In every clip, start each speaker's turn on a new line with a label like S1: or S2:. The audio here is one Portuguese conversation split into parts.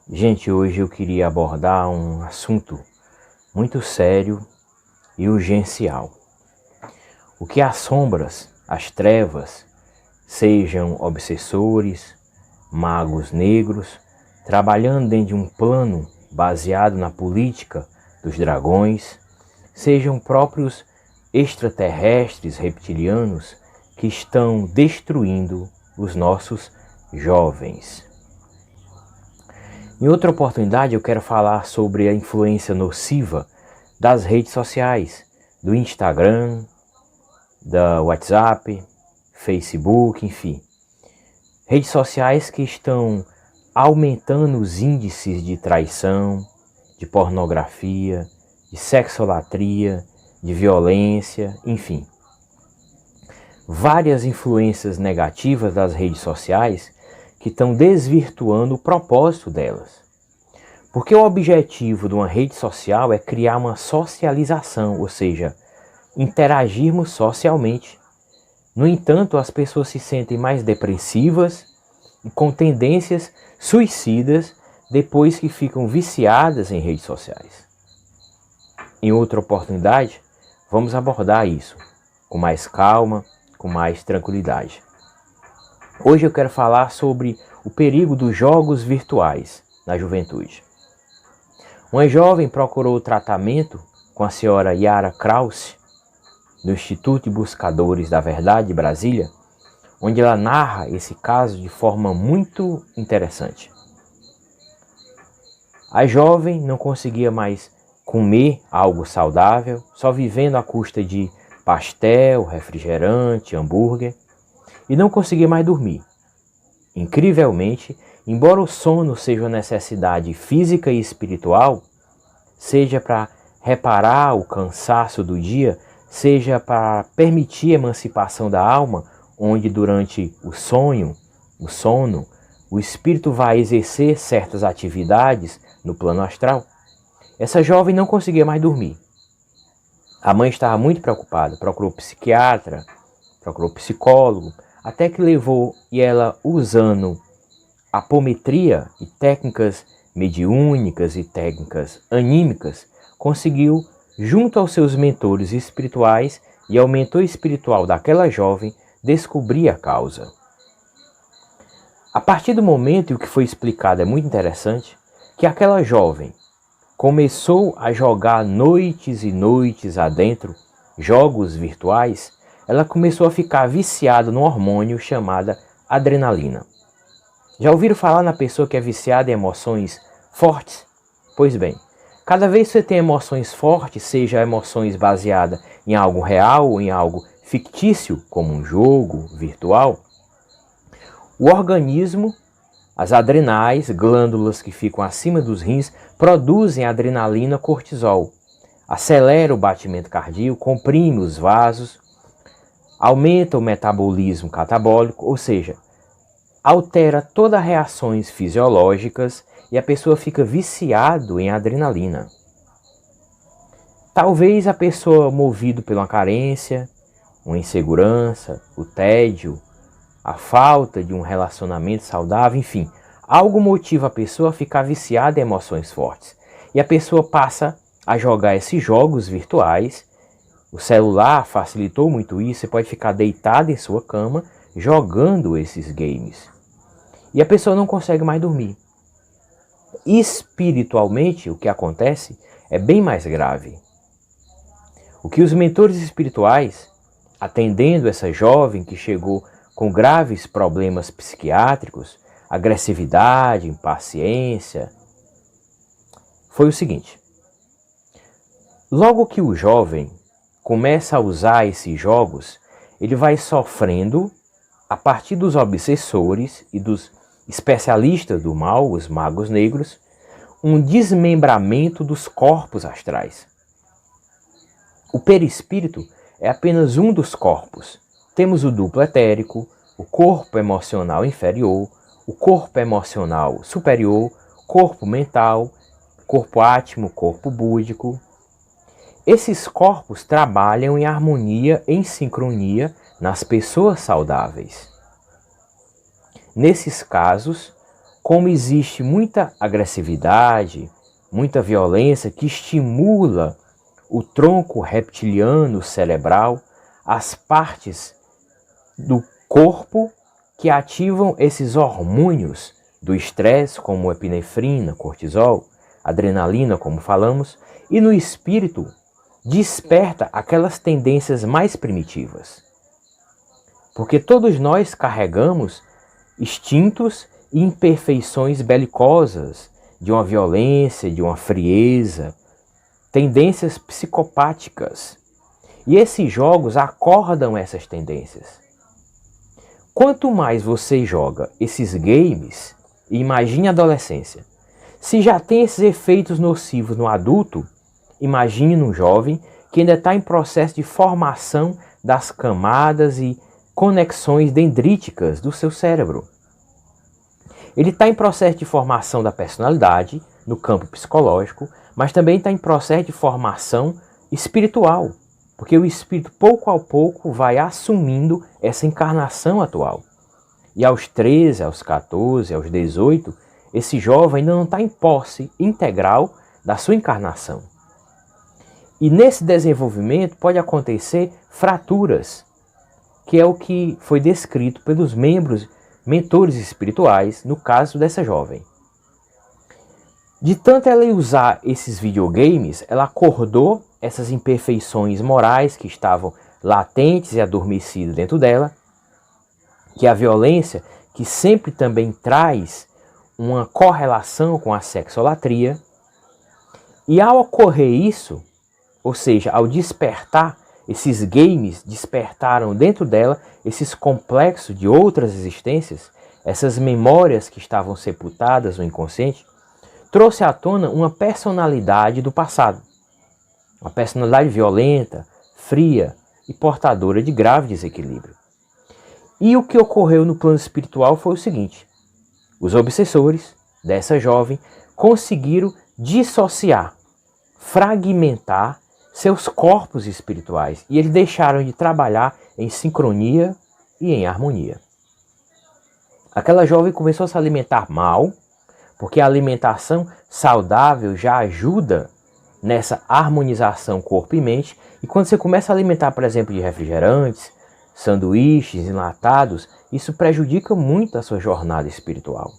S1: Gente, hoje eu queria abordar um assunto muito sério e urgencial. O que as sombras, as trevas, sejam obsessores, magos negros, trabalhando dentro de um plano baseado na política dos dragões, sejam próprios extraterrestres reptilianos que estão destruindo os nossos jovens. Em outra oportunidade eu quero falar sobre a influência nociva das redes sociais, do Instagram, da WhatsApp, Facebook, enfim. Redes sociais que estão aumentando os índices de traição, de pornografia, de sexolatria, de violência, enfim. Várias influências negativas das redes sociais que estão desvirtuando o propósito delas. Porque o objetivo de uma rede social é criar uma socialização, ou seja, interagirmos socialmente. No entanto, as pessoas se sentem mais depressivas e com tendências suicidas depois que ficam viciadas em redes sociais. Em outra oportunidade, vamos abordar isso com mais calma, com mais tranquilidade. Hoje eu quero falar sobre o perigo dos jogos virtuais na juventude. Uma jovem procurou tratamento com a senhora Yara Krause, do Instituto de Buscadores da Verdade de Brasília, onde ela narra esse caso de forma muito interessante. A jovem não conseguia mais comer algo saudável, só vivendo à custa de pastel, refrigerante, hambúrguer, e não conseguia mais dormir. Incrivelmente, embora o sono seja uma necessidade física e espiritual, seja para reparar o cansaço do dia, seja para permitir a emancipação da alma, onde durante o sono, o espírito vai exercer certas atividades no plano astral, essa jovem não conseguia mais dormir. A mãe estava muito preocupada, procurou psiquiatra, procurou psicólogo, até que levou e ela, usando apometria e técnicas mediúnicas e técnicas anímicas, conseguiu, junto aos seus mentores espirituais e ao mentor espiritual daquela jovem, descobrir a causa. A partir do momento, e o que foi explicado é muito interessante, que aquela jovem começou a jogar noites e noites adentro, jogos virtuais, ela começou a ficar viciada num hormônio chamado adrenalina. Já ouviram falar na pessoa que é viciada em emoções fortes? Pois bem, cada vez que você tem emoções fortes, seja emoções baseadas em algo real ou em algo fictício, como um jogo virtual, o organismo, as adrenais, glândulas que ficam acima dos rins, produzem adrenalina, cortisol, acelera o batimento cardíaco, comprime os vasos, aumenta o metabolismo catabólico, ou seja, altera todas as reações fisiológicas e a pessoa fica viciada em adrenalina. Talvez a pessoa, movida por uma carência, uma insegurança, o tédio, a falta de um relacionamento saudável, enfim, algo motiva a pessoa a ficar viciada em emoções fortes. E a pessoa passa a jogar esses jogos virtuais. O celular facilitou muito isso, você pode ficar deitado em sua cama jogando esses games. E a pessoa não consegue mais dormir. Espiritualmente, o que acontece é bem mais grave. O que os mentores espirituais, atendendo essa jovem que chegou com graves problemas psiquiátricos, agressividade, impaciência, foi o seguinte. Logo que o jovem começa a usar esses jogos, ele vai sofrendo, a partir dos obsessores e dos especialistas do mal, os magos negros, um desmembramento dos corpos astrais. O perispírito é apenas um dos corpos. Temos o duplo etérico, o corpo emocional inferior, o corpo emocional superior, corpo mental, corpo átmico, corpo búdico. Esses corpos trabalham em harmonia, em sincronia nas pessoas saudáveis. Nesses casos, como existe muita agressividade, muita violência que estimula o tronco reptiliano cerebral, as partes do corpo que ativam esses hormônios do estresse, como epinefrina, cortisol, adrenalina, como falamos, e no espírito desperta aquelas tendências mais primitivas. Porque todos nós carregamos instintos e imperfeições belicosas, de uma violência, de uma frieza, tendências psicopáticas. E esses jogos acordam essas tendências. Quanto mais você joga esses games, imagine a adolescência. Se já tem esses efeitos nocivos no adulto, imagine num jovem que ainda está em processo de formação das camadas e conexões dendríticas do seu cérebro. Ele está em processo de formação da personalidade, no campo psicológico, mas também está em processo de formação espiritual, porque o espírito pouco a pouco vai assumindo essa encarnação atual. E aos 13, aos 14, aos 18, esse jovem ainda não está em posse integral da sua encarnação. E nesse desenvolvimento pode acontecer fraturas, que é o que foi descrito pelos mentores espirituais, no caso dessa jovem. De tanto ela usar esses videogames, ela acordou essas imperfeições morais que estavam latentes e adormecidas dentro dela, que é a violência, que sempre também traz uma correlação com a sexolatria. E ao ocorrer isso, ou seja, ao despertar, esses games despertaram dentro dela esses complexos de outras existências, essas memórias que estavam sepultadas no inconsciente, trouxe à tona uma personalidade do passado. Uma personalidade violenta, fria e portadora de grave desequilíbrio. E o que ocorreu no plano espiritual foi o seguinte: os obsessores dessa jovem conseguiram dissociar, fragmentar seus corpos espirituais e eles deixaram de trabalhar em sincronia e em harmonia. Aquela jovem começou a se alimentar mal, porque a alimentação saudável já ajuda nessa harmonização corpo e mente, e quando você começa a alimentar, por exemplo, de refrigerantes, sanduíches, enlatados, isso prejudica muito a sua jornada espiritual.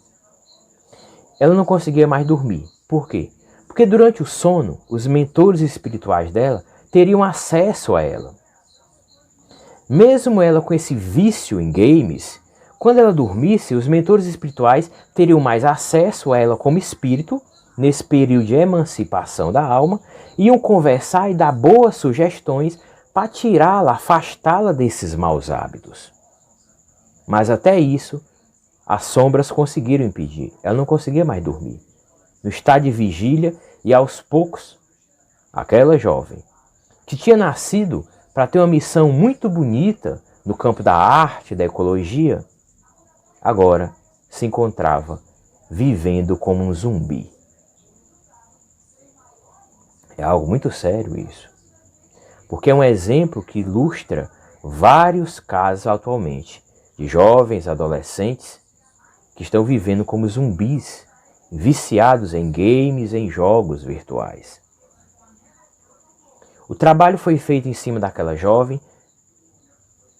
S1: Ela não conseguia mais dormir. Por quê? Porque durante o sono, os mentores espirituais dela teriam acesso a ela. Mesmo ela com esse vício em games, quando ela dormisse, os mentores espirituais teriam mais acesso a ela como espírito, nesse período de emancipação da alma, iam conversar e dar boas sugestões para tirá-la, afastá-la desses maus hábitos. Mas até isso, as sombras conseguiram impedir. Ela não conseguia mais dormir. No estado de vigília, e aos poucos, aquela jovem, que tinha nascido para ter uma missão muito bonita no campo da arte, da ecologia, agora se encontrava vivendo como um zumbi. É algo muito sério isso, porque é um exemplo que ilustra vários casos atualmente de jovens, adolescentes que estão vivendo como zumbis, viciados em games, em jogos virtuais. O trabalho foi feito em cima daquela jovem,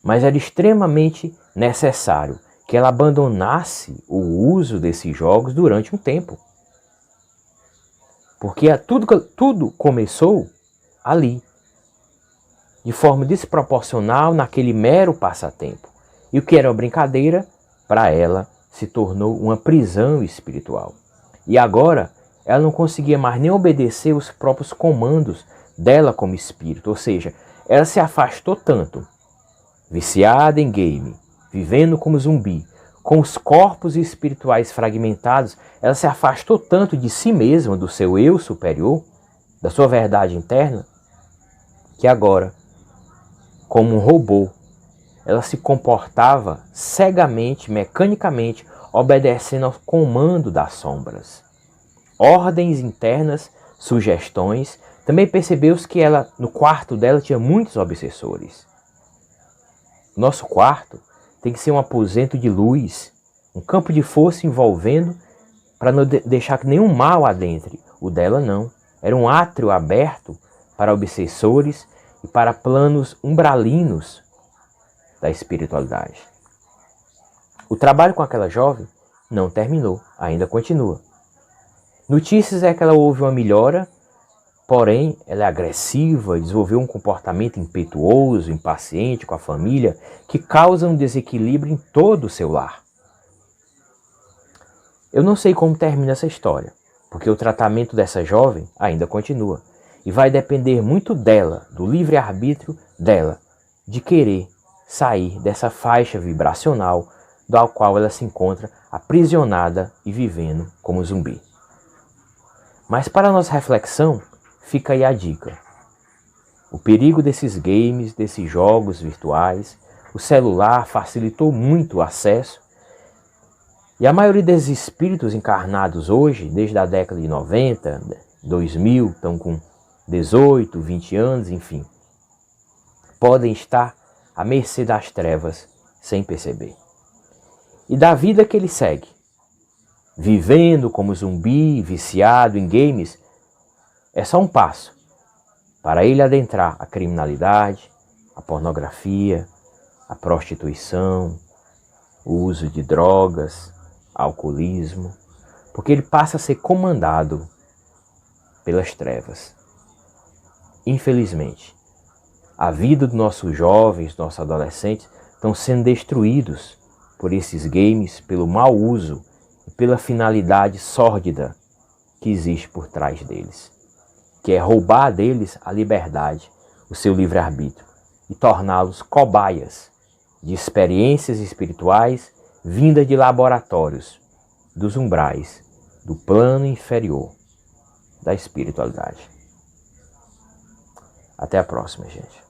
S1: mas era extremamente necessário que ela abandonasse o uso desses jogos durante um tempo. Porque tudo começou ali, de forma desproporcional, naquele mero passatempo. E o que era uma brincadeira, para ela, se tornou uma prisão espiritual. E agora, ela não conseguia mais nem obedecer os próprios comandos dela como espírito. Ou seja, ela se afastou tanto, viciada em game, vivendo como zumbi, com os corpos espirituais fragmentados, ela se afastou tanto de si mesma, do seu eu superior, da sua verdade interna, que agora, como um robô, ela se comportava cegamente, mecanicamente, obedecendo ao comando das sombras. Ordens internas, sugestões. Também percebeu-se que ela, no quarto dela, tinha muitos obsessores. Nosso quarto tem que ser um aposento de luz, um campo de força envolvendo para não deixar que nenhum mal adentre. O dela não. Era um átrio aberto para obsessores e para planos umbralinos da espiritualidade. O trabalho com aquela jovem não terminou, ainda continua. Notícias é que ela houve uma melhora, porém ela é agressiva, desenvolveu um comportamento impetuoso, impaciente com a família, que causa um desequilíbrio em todo o seu lar. Eu não sei como termina essa história, porque o tratamento dessa jovem ainda continua. E vai depender muito dela, do livre-arbítrio dela, de querer sair dessa faixa vibracional da qual ela se encontra aprisionada e vivendo como zumbi. Mas para a nossa reflexão, fica aí a dica. O perigo desses games, desses jogos virtuais, o celular facilitou muito o acesso. E a maioria desses espíritos encarnados hoje, desde a década de 90, 2000, estão com 18, 20 anos, enfim, podem estar à mercê das trevas sem perceber. E da vida que ele segue, vivendo como zumbi, viciado em games, é só um passo para ele adentrar a criminalidade, a pornografia, a prostituição, o uso de drogas, alcoolismo, porque ele passa a ser comandado pelas trevas. Infelizmente, a vida dos nossos jovens, nossos adolescentes, estão sendo destruídos por esses games, pelo mau uso e pela finalidade sórdida que existe por trás deles, que é roubar deles a liberdade, o seu livre-arbítrio, e torná-los cobaias de experiências espirituais vindas de laboratórios, dos umbrais, do plano inferior da espiritualidade. Até a próxima, gente.